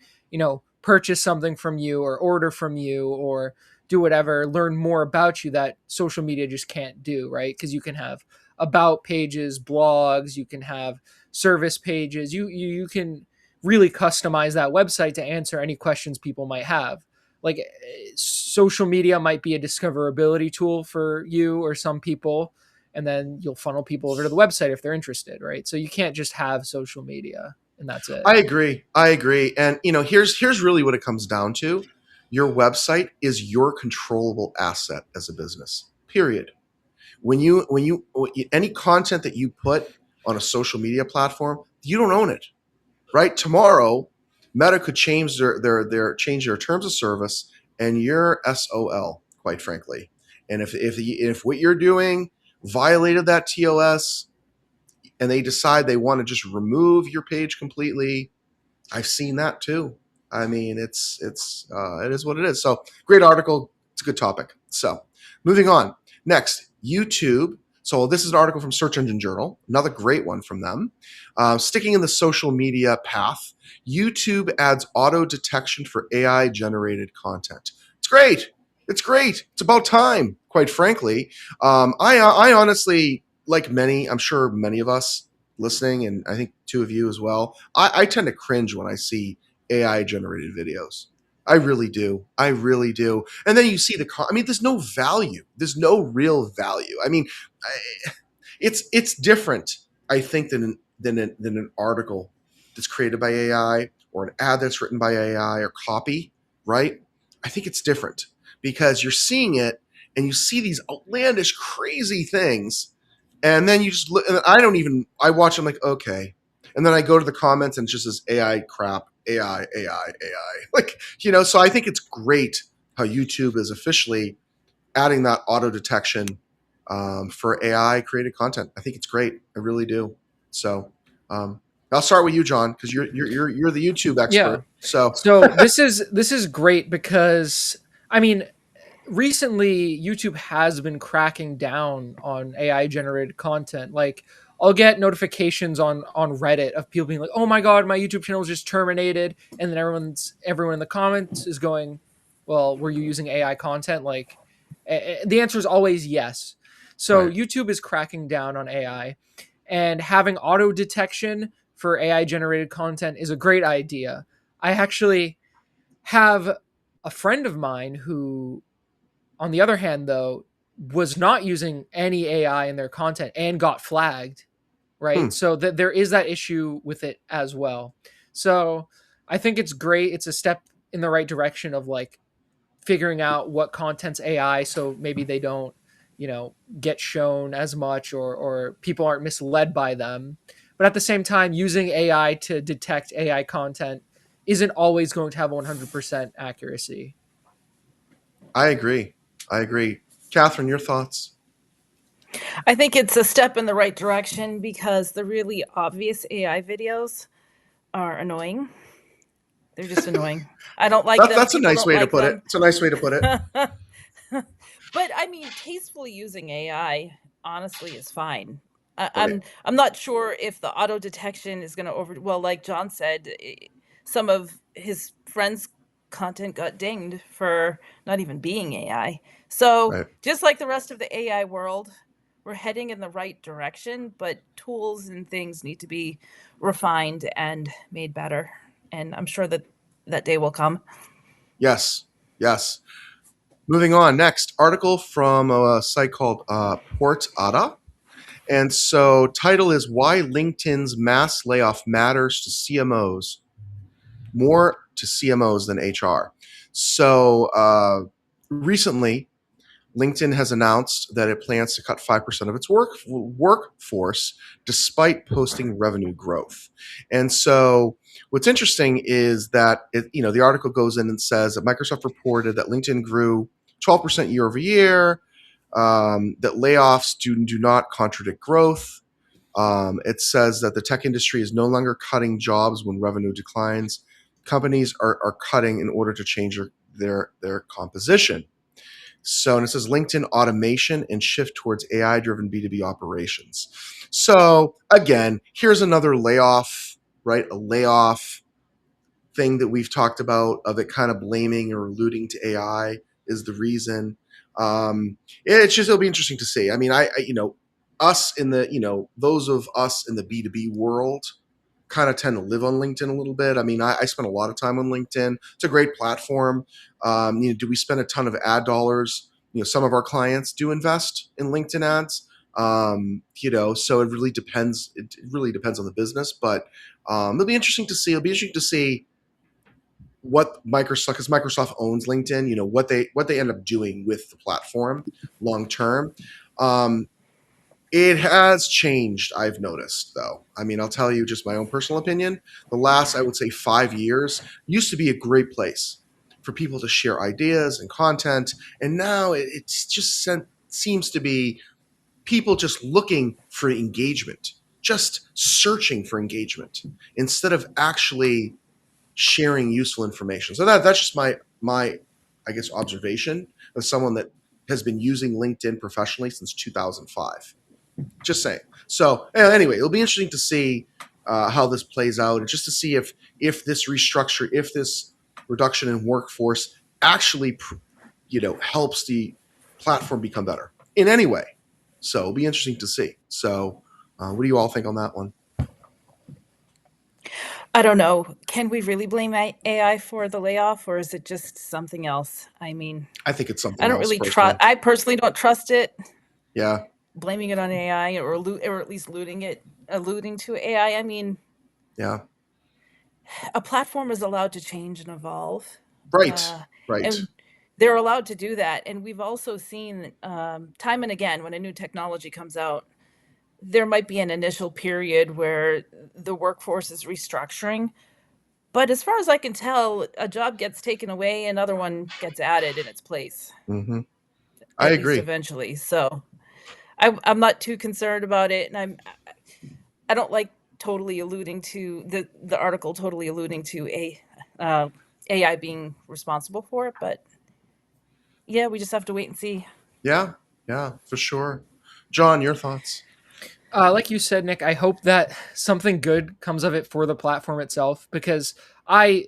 purchase something from you or order from you or do whatever, learn more about you that social media just can't do, right? Because you can have about pages, blogs, you can have service pages. You can really customize that website to answer any questions people might have. Like social media might be a discoverability tool for you or some people, and then you'll funnel people over to the website if they're interested, right? So you can't just have social media and that's it. I agree. And here's really what it comes down to. Your website is your controllable asset as a business. Period. When you any content that you put on a social media platform, you don't own it, right? Tomorrow, Meta could change their terms of service, and you're SOL, quite frankly. And if what you're doing violated that TOS, and they decide they want to just remove your page completely, I've seen that too. I mean, it is what it is. So great article. It's a good topic. So moving on. Next, YouTube. So this is an article from Search Engine Journal. Another great one from them. Sticking in the social media path, YouTube adds auto detection for AI generated content. It's great. It's great. It's about time, quite frankly. I honestly, like many, I'm sure many of us, listening, and I think two of you as well, I tend to cringe when I see AI generated videos. I really do. I really do. And then you see I mean, there's no value. There's no real value. I mean, it's different, I think, than an article that's created by AI or an ad that's written by AI or copy, right? I think it's different because you're seeing it and you see these outlandish, crazy things, and then you just look. And I watch them like, okay, and then I go to the comments and it just says AI crap, AI. Like, so I think it's great how YouTube is officially adding that auto detection for AI created content. I think it's great. I really do. So I'll start with you, John, because you're the YouTube Yeah. expert. So So this is great because I mean, recently YouTube has been cracking down on AI generated content. Like I'll get notifications on Reddit of people being like, "Oh my god, my YouTube channel was just terminated," and then everyone in the comments is going, "Well, were you using AI content?" Like the answer is always yes. So right, YouTube is cracking down on AI, and having auto detection for AI generated content is a great idea. I actually have a friend of mine who, on the other hand, though, was not using any AI in their content and got flagged, hmm, right? So that there is that issue with it as well. So I think it's great. It's a step in the right direction of like figuring out what content's AI, so maybe they don't, get shown as much, or people aren't misled by them. But at the same time, using AI to detect AI content isn't always going to have 100% accuracy. I agree. I agree. Catherine, your thoughts? I think it's a step in the right direction because the really obvious AI videos are annoying. They're just annoying. I don't like them. That's a People nice don't way to like put it. them. It's a nice way to put it. But I mean, tastefully using AI honestly is fine. Right, I'm not sure if the auto detection is going to well, like John said, some of his friends' content got dinged for not even being AI. So right. just like the rest of the AI world, we're heading in the right direction, but tools and things need to be refined and made better. And I'm sure that that day will come. Yes, yes. Moving on. Next article from a site called Port Ada. And so, title is Why LinkedIn's Mass Layoff Matters to CMOs, More to CMOs Than HR. So, recently, LinkedIn has announced that it plans to cut 5% of its workforce despite posting revenue growth. And so, what's interesting is that the article goes in and says that Microsoft reported that LinkedIn grew 12% year over year, that layoffs do not contradict growth. It says that the tech industry is no longer cutting jobs when revenue declines. Companies are cutting in order to change their composition. So, and it says LinkedIn automation and shift towards AI driven B2B operations. So, again, here's another layoff, right? A layoff thing that we've talked about of it kind of blaming or alluding to AI is the reason. It'll be interesting to see. I mean, us in the, those of us in the B2B world kind of tend to live on LinkedIn a little bit. I mean, I spend a lot of time on LinkedIn. It's a great platform. Do we spend a ton of ad dollars? Some of our clients do invest in LinkedIn ads. So it really depends. It really depends on the business, but it'll be interesting to see. It'll be interesting to see what Microsoft, because Microsoft owns LinkedIn, what they end up doing with the platform long term. Um, it has changed, I've noticed, though. I mean, I'll tell you just my own personal opinion. The last, I would say, 5 years used to be a great place for people to share ideas and content. And now it's just seems to be people just looking for engagement, just searching for engagement instead of actually sharing useful information. So that's just my I guess observation of someone that has been using LinkedIn professionally since 2005. Just saying. So anyway, it'll be interesting to see how this plays out, and just to see if this restructure, if this reduction in workforce actually, helps the platform become better in any way. So it'll be interesting to see. So, what do you all think on that one? I don't know. Can we really blame AI for the layoff, or is it just something else? I mean, I think it's I something don't else really trust. personally. I personally don't trust it. Yeah. Blaming it on AI, or at least alluding to AI. I mean, Yeah. a platform is allowed to change and evolve, Right. uh, Right. and they're allowed to do that. And we've also seen time and again when a new technology comes out, there might be an initial period where the workforce is restructuring. But as far as I can tell, a job gets taken away, another one gets added in its place, Hmm. I at least agree. eventually. So I'm not too concerned about it, and I don't like totally alluding to the article totally alluding to uh, AI being responsible for it. But yeah, we just have to wait and see. Yeah. Yeah, for sure. John, your thoughts? Like you said, Nick, I hope that something good comes of it for the platform itself, because I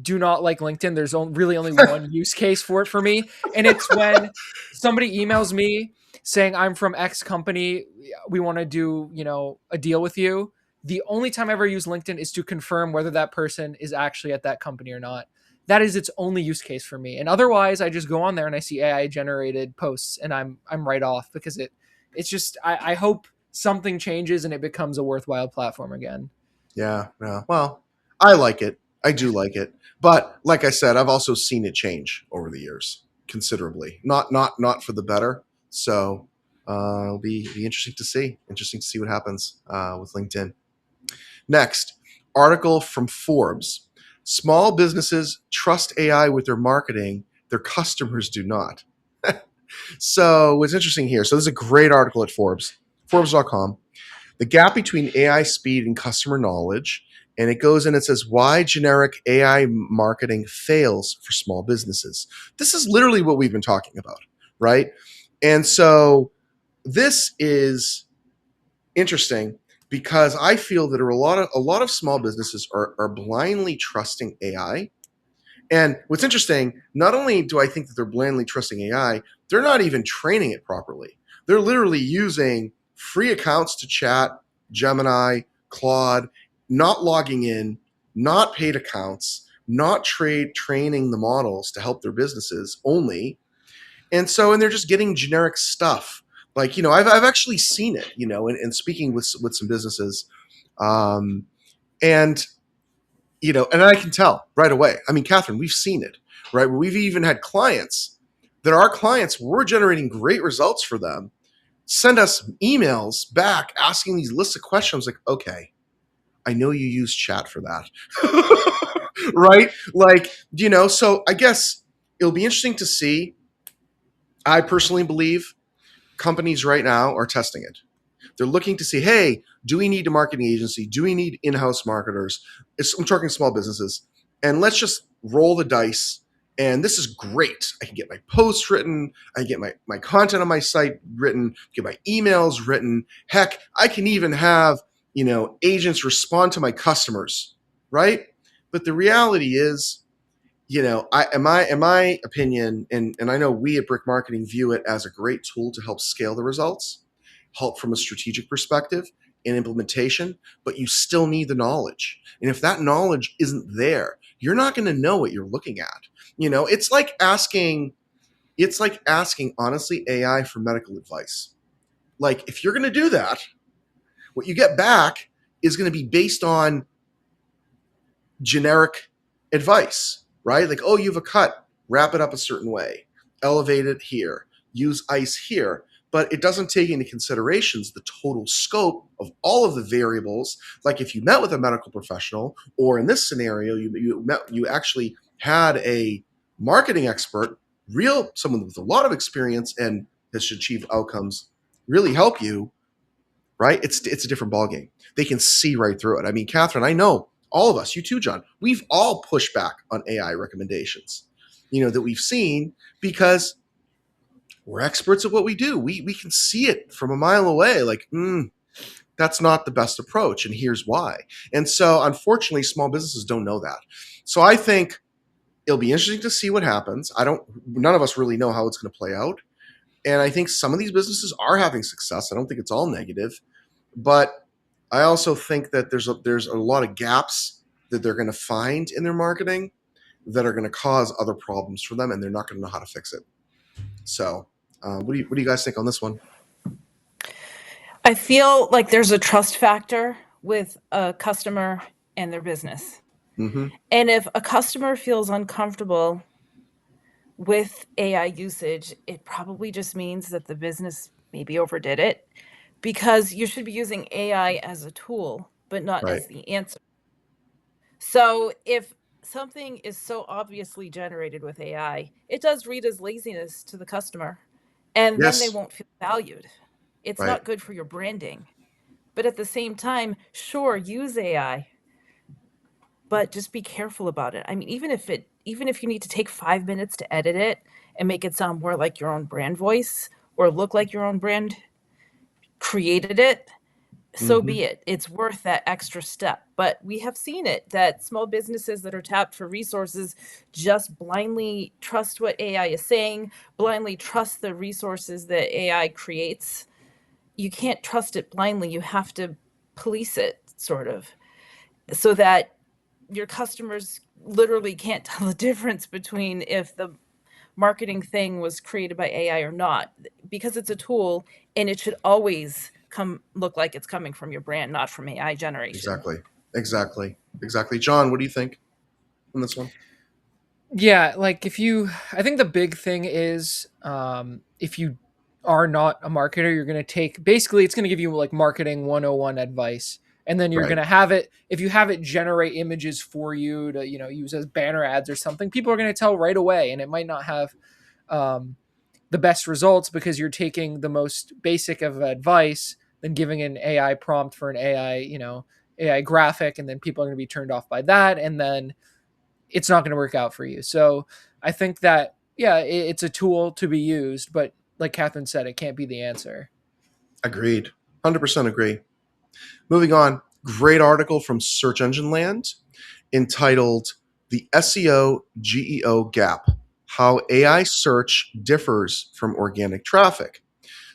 do not like LinkedIn. There's really only one use case for it for me, and it's when somebody emails me saying, I'm from X company, we want to do, a deal with you. The only time I ever use LinkedIn is to confirm whether that person is actually at that company or not. That is its only use case for me. And otherwise, I just go on there and I see AI generated posts, and I'm right off, because it's just, I hope something changes and it becomes a worthwhile platform again. Yeah, yeah. Well, I like it. I do like it. But like I said, I've also seen it change over the years considerably. Not for the better. So it'll be interesting to see. Interesting to see what happens with LinkedIn. Next, article from Forbes. Small businesses trust AI with their marketing. Their customers do not. So what's interesting here? So this is a great article at Forbes, Forbes.com. The gap between AI speed and customer knowledge. And it goes in and says why generic AI marketing fails for small businesses. This is literally what we've been talking about, right? And so this is interesting because I feel that a lot of small businesses are blindly trusting AI. And what's interesting, not only do I think that they're blindly trusting AI, they're not even training it properly. They're literally using free accounts to chat, Gemini, Claude, not logging in, not paid accounts, not training the models to help their businesses only. And they're just getting generic stuff. Like, I've actually seen it, and speaking with some businesses. Um, and and I can tell right away. I mean, Catherine, we've seen it, right? We've even had clients that our clients were generating great results for them, send us emails back asking these lists of questions like, okay, I know you use chat for that, right? Like, so I guess it'll be interesting to see. I personally believe companies right now are testing it. They're looking to see, hey, do we need a marketing agency? Do we need in-house marketers? I'm talking small businesses. And let's just roll the dice. And this is great. I can get my posts written. I can get my content on my site written, get my emails written. Heck, I can even have, agents respond to my customers, right? But the reality is, in my opinion, and I know we at Brick Marketing view it as a great tool to help scale the results, help from a strategic perspective in implementation, but you still need the knowledge. And if that knowledge isn't there, you're not going to know what you're looking at. It's like asking honestly AI for medical advice. Like if you're going to do that, what you get back is going to be based on generic advice, right? Like, oh, you have a cut, wrap it up a certain way, elevate it here, use ice here. But it doesn't take into considerations the total scope of all of the variables. Like if you met with a medical professional, or in this scenario, you actually had a marketing expert, someone with a lot of experience and has achieved outcomes, really help you, right? It's a different ballgame. They can see right through it. I mean, Catherine, I know all of us, you too, John, we've all pushed back on AI recommendations, that we've seen because we're experts at what we do. We can see it from a mile away, like, that's not the best approach, and here's why. And so, unfortunately, small businesses don't know that. So I think it'll be interesting to see what happens. None of us really know how it's going to play out. And I think some of these businesses are having success. I don't think it's all negative, but I also think that there's a lot of gaps that they're going to find in their marketing that are going to cause other problems for them, and they're not going to know how to fix it. So, what do you guys think on this one? I feel like there's a trust factor with a customer and their business. Mm-hmm. And if a customer feels uncomfortable with AI usage, it probably just means that the business maybe overdid it, because you should be using AI as a tool, but not Right. as the answer. So if something is so obviously generated with AI, it does read as laziness to the customer, and then they Yes. won't feel valued. It's Right. not good for your branding. But at the same time, sure, use AI, but just be careful about it. I mean, even if you need to take 5 minutes to edit it and make it sound more like your own brand voice or look like your own brand created it, so Mm-hmm. be it. It's worth that extra step. But we have seen it that small businesses that are tapped for resources just blindly trust what AI is saying, blindly trust the resources that AI creates. You can't trust it blindly. You have to police it, sort of, so that your customers literally can't tell the difference between if the marketing thing was created by AI or not, because it's a tool and it should always come look like it's coming from your brand, not from AI generation. Exactly. Exactly. Exactly. John, what do you think on this one? Yeah, like I think the big thing is, if you are not a marketer, you're going to take, basically, it's going to give you like marketing 101 advice. And then you're going Right. to have it, if you have it generate images for you to, use as banner ads or something, people are going to tell right away. And it might not have um, the best results because you're taking the most basic of advice, then giving an AI prompt for an AI, AI graphic. And then people are going to be turned off by that. And then it's not going to work out for you. So I think that, yeah, it's a tool to be used, but like Catherine said, it can't be the answer. Agreed. 100% agree. Moving on. Great article from Search Engine Land entitled "The SEO GEO Gap: How AI Search Differs from Organic Traffic."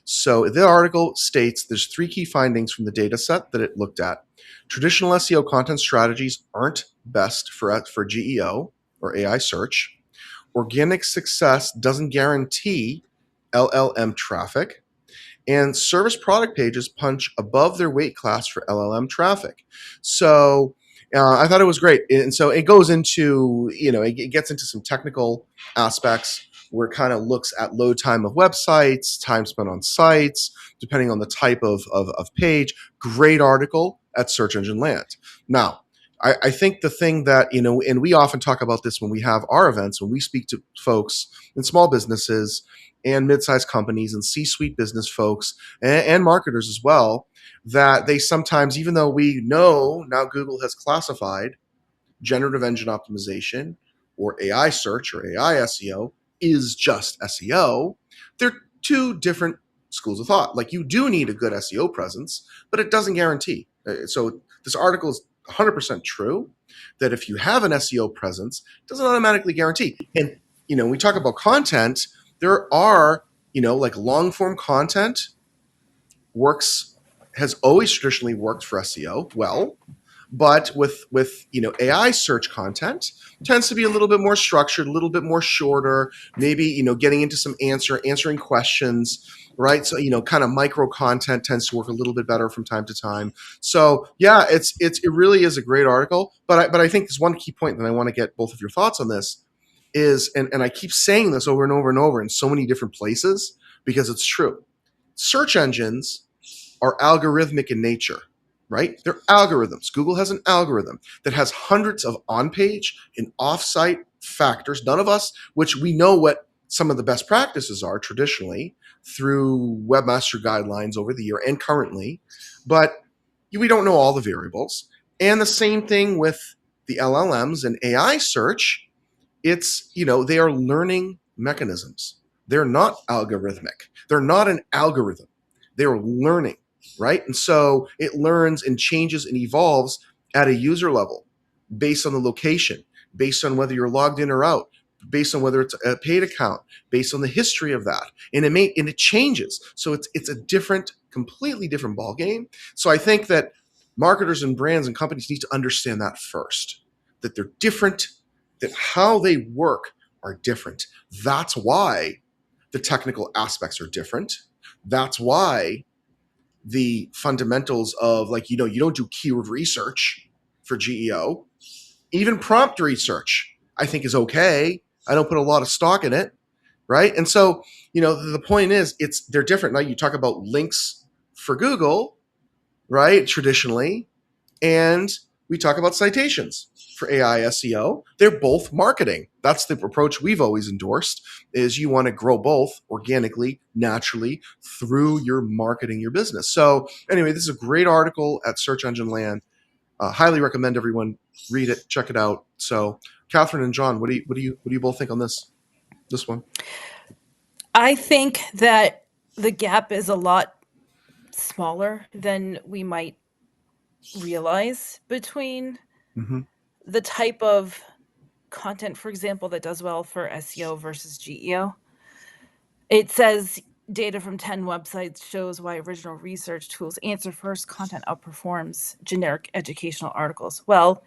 So the article states there's three key findings from the data set that it looked at. Traditional SEO content strategies aren't best for GEO or AI search. Organic success doesn't guarantee LLM traffic. And service product pages punch above their weight class for LLM traffic. So I thought it was great. And so it goes into, it gets into some technical aspects where it kind of looks at load time of websites, time spent on sites, depending on the type of page. Great article at Search Engine Land. Now, I think the thing that, and we often talk about this when we have our events, when we speak to folks in small businesses and mid-sized companies and C-suite business folks and marketers as well, that they sometimes, even though we know now Google has classified generative engine optimization or AI search or AI SEO is just SEO, they're two different schools of thought. Like, you do need a good SEO presence, but it doesn't guarantee. So this article is 100% true that if you have an SEO presence, it doesn't automatically guarantee. And, we talk about content, there are, like long form content works, has always traditionally worked for SEO well, but with AI search content tends to be a little bit more structured, a little bit more shorter, maybe getting into some answering questions, right? So kind of micro content tends to work a little bit better from time to time. So yeah, it really is a great article, but I think there's one key point that I want to get both of your thoughts on this is, and I keep saying this over and over and over in so many different places because it's true. Search engines are algorithmic in nature, right? They're algorithms. Google has an algorithm that has hundreds of on-page and off-site factors, none of us, which we know what some of the best practices are traditionally through webmaster guidelines over the year and currently, but we don't know all the variables. And the same thing with the LLMs and AI search. It's, they are learning mechanisms. They're not algorithmic. They're not an algorithm. They're learning, right? And so it learns and changes and evolves at a user level based on the location, based on whether you're logged in or out, based on whether it's a paid account, based on the history of that. And it changes. So it's a different, completely different ball game. So I think that marketers and brands and companies need to understand that first, that they're different, that how they work are different. That's why the technical aspects are different. That's why the fundamentals of, like, you don't do keyword research for GEO. Even prompt research, I think, is okay. I don't put a lot of stock in it, right? And so, the point is, they're different. Now you talk about links for Google, right? Traditionally, and we talk about citations for AI SEO. They're both marketing. That's the approach we've always endorsed, is you want to grow both organically, naturally, through your marketing your business. So anyway, this is a great article at Search Engine Land. Highly recommend everyone read it, check it out. So Catherine and John, what do you both think on this one? I think that the gap is a lot smaller than we might realize between Mm-hmm. the type of content, for example, that does well for SEO versus GEO. It says data from 10 websites shows why original research tools answer first content outperforms generic educational articles. Well,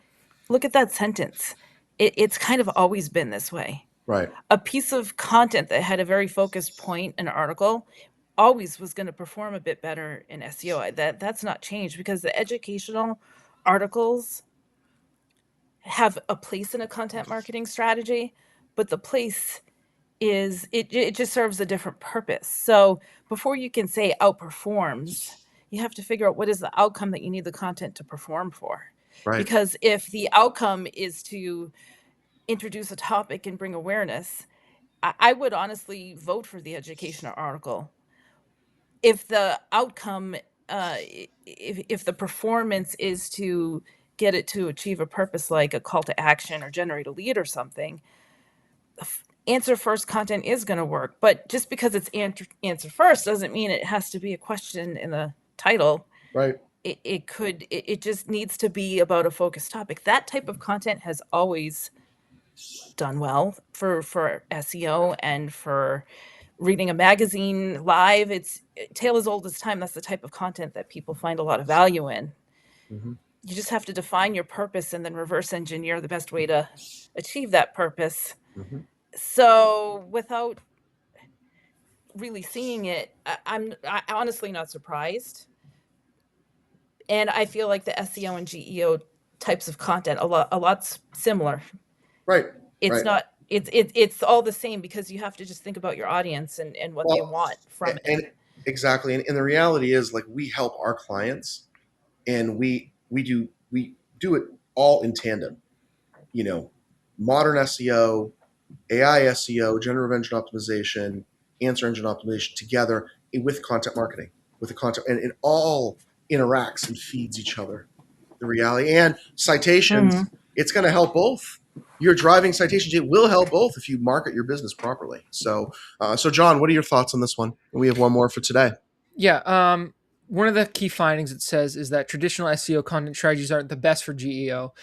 look at that sentence. It's kind of always been this way. Right. A piece of content that had a very focused point, an article, always was going to perform a bit better in SEO. That's not changed, because the educational articles have a place in a content marketing strategy, but the place is it just serves a different purpose. So before you can say outperforms, you have to figure out what is the outcome that you need the content to perform for. Right. Because if the outcome is to introduce a topic and bring awareness, I would honestly vote for the educational article. If the outcome, if the performance is to get it to achieve a purpose like a call to action or generate a lead or something, answer first content is going to work. But just because it's answer first doesn't mean it has to be a question in the title. Right. It just needs to be about a focused topic. That type of content has always done well for SEO and for reading a magazine live. It's tale as old as time. That's the type of content that people find a lot of value in. Mm-hmm. You just have to define your purpose and then reverse engineer the best way to achieve that purpose. Mm-hmm. So without really seeing it, I'm honestly not surprised. And I feel like the SEO and GEO types of content a lot similar. Right. It's Right. not it's all the same, because you have to just think about your audience and what they Well, want from it. and exactly, and the reality is, like, we help our clients, and we do it all in tandem. Modern SEO, AI SEO, generative engine optimization, answer engine optimization together with content marketing, with the content, and it all interacts and feeds each other. The reality and citations, Mhm. it's going to help both. You're driving citations; it will help both if you market your business properly. So John, what are your thoughts on this one? We have one more for today. Yeah. One of the key findings it says is that traditional SEO content strategies aren't the best for GEO.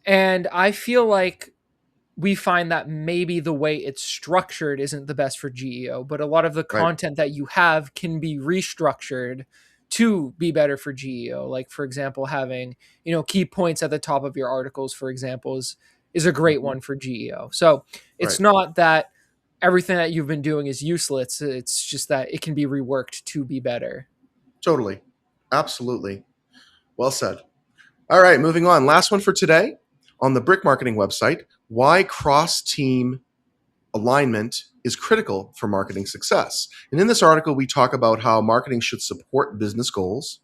And I feel like we find that maybe the way it's structured isn't the best for GEO, but a lot of the Right. content that you have can be restructured to be better for GEO. Like, for example, having, key points at the top of your articles, for example, is a great Mm-hmm. one for GEO. So it's Right. not that everything that you've been doing is useless. It's just that it can be reworked to be better. Totally. Absolutely. Well said. All right, moving on. Last one for today on the Brick Marketing website: why cross-team alignment is critical for marketing success. And in this article, we talk about how marketing should support business goals,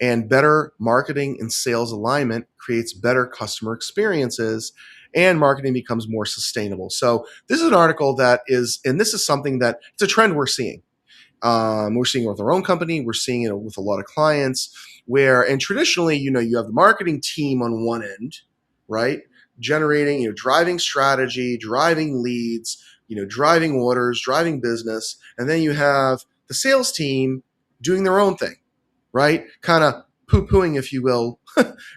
and better marketing and sales alignment creates better customer experiences, and marketing becomes more sustainable. So this is an article and this is something that it's a trend we're seeing. We're seeing it with our own company. We're seeing it with a lot of clients and traditionally, you have the marketing team on one end, right? Generating, driving strategy, driving leads, driving orders, driving business. And then you have the sales team doing their own thing, right? Kind of poo-pooing, if you will,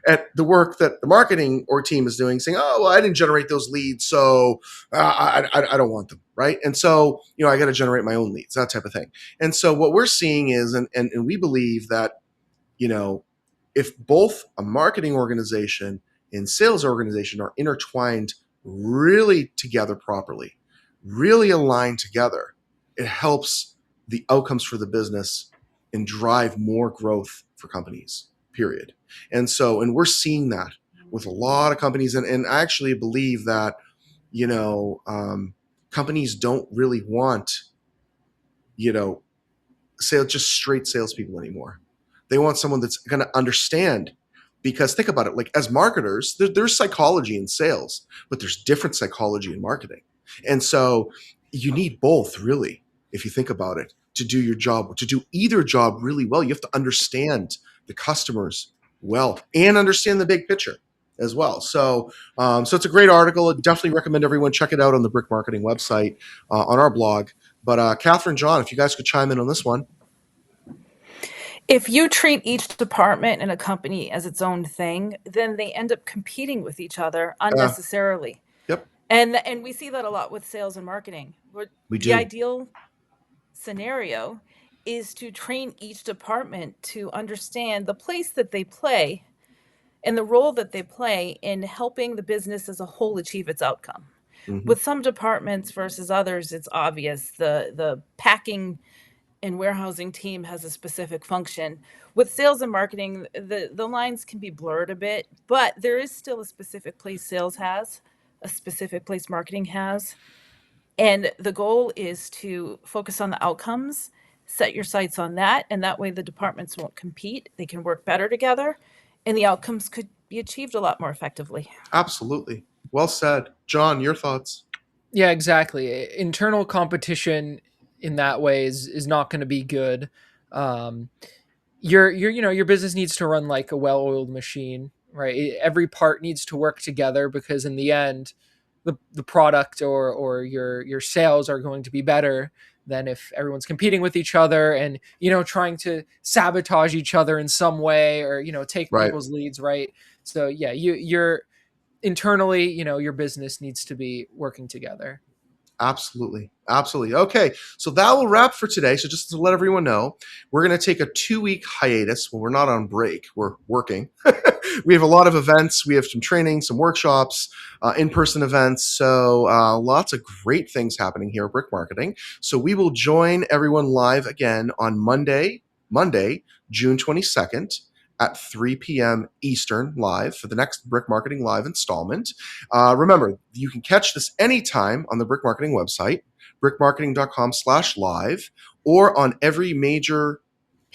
at the work that the marketing or team is doing, saying, "Oh, well, I didn't generate those leads, so I don't want them," right? And so, I got to generate my own leads, that type of thing. And so, what we're seeing is, and we believe that, you know, if both a marketing organization and sales organization are intertwined really together properly, really aligned together, it helps the outcomes for the business and drive more growth for companies, period. And we're seeing that with a lot of companies. And I actually believe that, companies don't really want, you know, just straight salespeople anymore. They want someone that's going to understand. Because think about it, like as marketers, there's psychology in sales, but there's different psychology in marketing. And so you need both, really, if you think about it, to do your job, to do either job really well. You have to understand the customers well and understand the big picture as well. So it's a great article. I definitely recommend everyone check it out on the Brick Marketing website, on our blog. But Catherine, John, if you guys could chime in on this one. If you treat each department in a company as its own thing, then they end up competing with each other unnecessarily. Yep, And we see that a lot with sales and marketing. we The do. ideal scenario is to train each department to understand the place that they play and the role that they play in helping the business as a whole achieve its outcome. Hmm. With some departments versus others, it's obvious. The packing and warehousing team has a specific function. With sales and marketing, the lines can be blurred a bit, but there is still a specific place sales has, a specific place marketing has. And the goal is to focus on the outcomes, set your sights on that, and that way the departments won't compete. They can work better together, and the outcomes could be achieved a lot more effectively. Absolutely. Well said. John, your thoughts? Yeah, exactly. Internal competition in that way is not going to be good. Um, your business needs to run like a well-oiled machine, right? Every part needs to work together because in the end, the product or your sales are going to be better than if everyone's competing with each other and trying to sabotage each other in some way or take Right. people's leads, right? So yeah, you're internally, your business needs to be working together. Absolutely. Absolutely. Okay. So that will wrap for today. So just to let everyone know, we're going to take a 2-week hiatus. Well, we're not on break. We're working. We have a lot of events. We have some training, some workshops, in-person events. So lots of great things happening here at Brick Marketing. So we will join everyone live again on Monday, June 22nd at 3 p.m. Eastern live for the next Brick Marketing Live installment. Remember, you can catch this anytime on the Brick Marketing website, brickmarketing.com/live, or on every major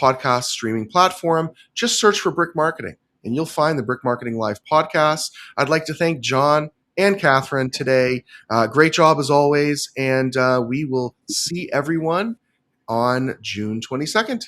podcast streaming platform. Just search for Brick Marketing and you'll find the Brick Marketing Live podcast. I'd like to thank John and Catherine today. Great job as always. And we will see everyone on June 22nd.